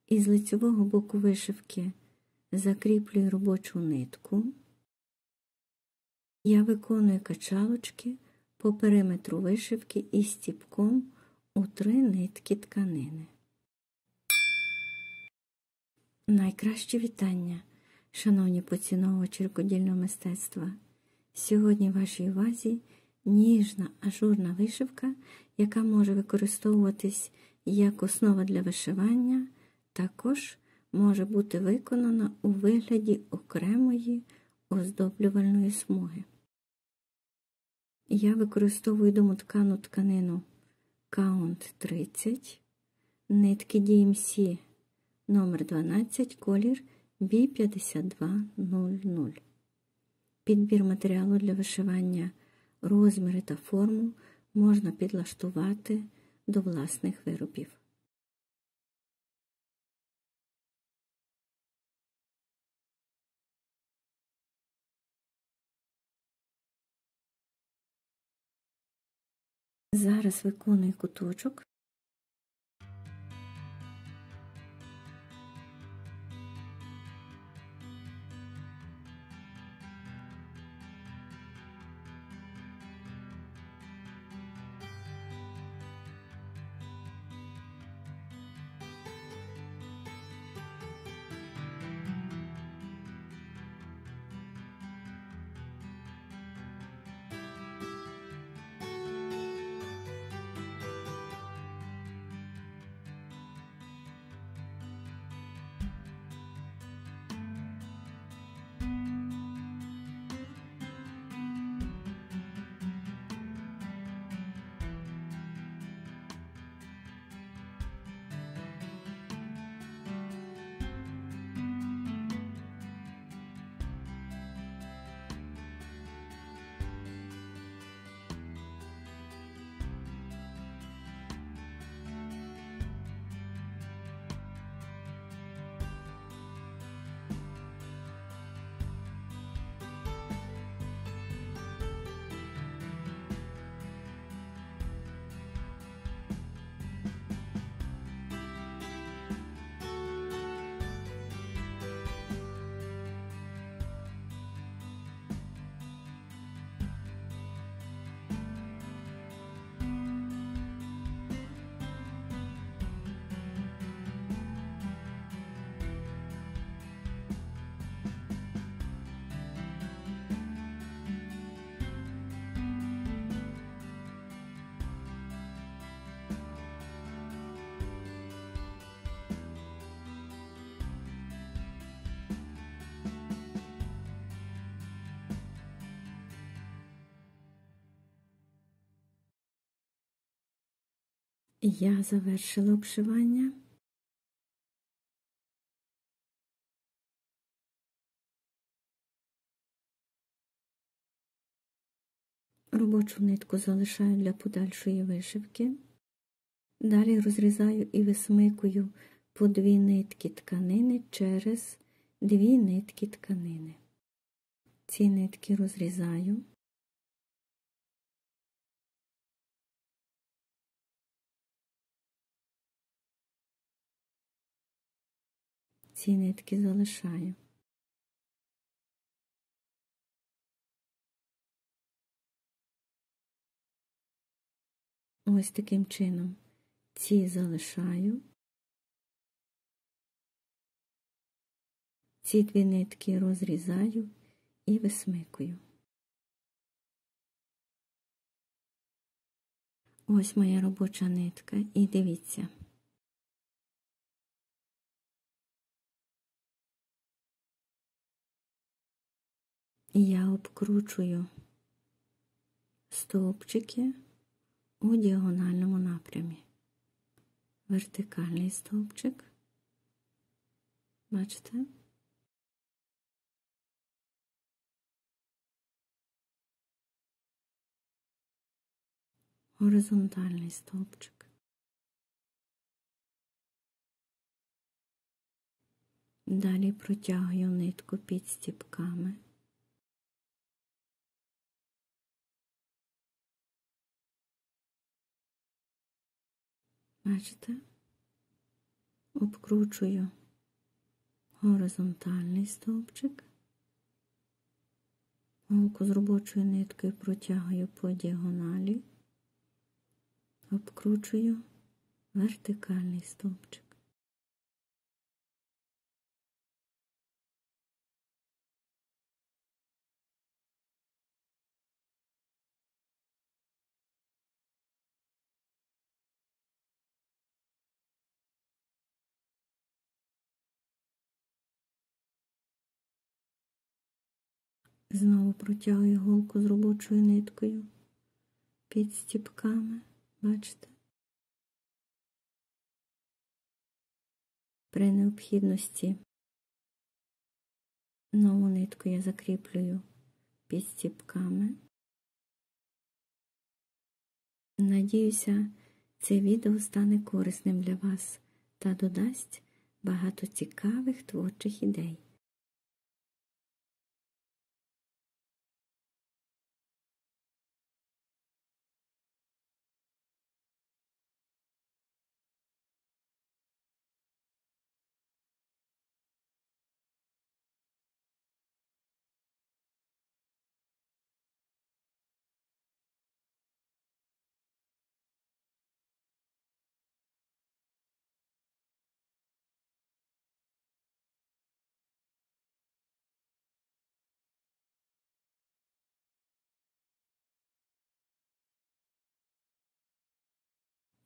Із лицевого боку вишивки закріплюю робочу нитку. Я виконую качалочки по периметру вишивки із стіпком у 3 нитки тканини. Найкращі вітання, шановні поціновувачі рукодільного мистецтва! Сьогодні в вашій увазі ніжна ажурна вишивка, яка може використовуватись як основа для вишивання, також може бути виконана у вигляді окремої оздоблювальної смуги. Я використовую домоткану тканину Count 30, нитки DMC номер 12, колір B5200. Підбір матеріалу для вишивання, розміри та форму можна підлаштувати до власних виробів. Зараз виконую куточок. Я завершила обшивання. Робочу нитку залишаю для подальшої вишивки. Далі розрізаю і висмикую по 2 нитки тканини через 2 нитки тканини. Ці нитки розрізаю. Ці нитки залишаю. Ось таким чином ці залишаю. Ці 2 нитки розрізаю і висмикую. Ось моя робоча нитка. І дивіться. Я обкручую стовпчики у діагональному напрямі. Вертикальний стовпчик. Бачите? Горизонтальний стовпчик. Далі протягую нитку під стіпками. Бачите? обкручую горизонтальний стовпчик, голку з робочою ниткою протягую по діагоналі, обкручую вертикальний стовпчик. Знову протягую голку з робочою ниткою під стіпками, бачите? При необхідності нову нитку я закріплюю під стіпками. Надіюся, це відео стане корисним для вас та додасть багато цікавих творчих ідей.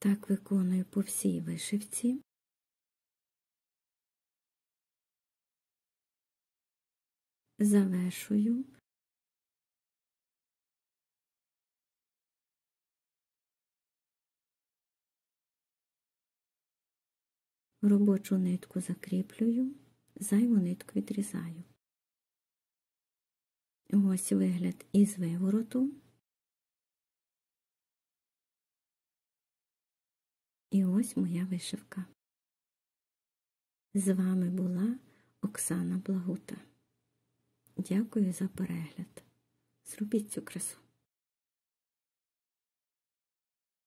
Так виконую по всій вишивці. Завершую. Робочу нитку закріплюю, зайву нитку відрізаю. Ось вигляд із вивороту. І ось моя вишивка. З вами була Оксана Благута. Дякую за перегляд. Зробіть цю красу.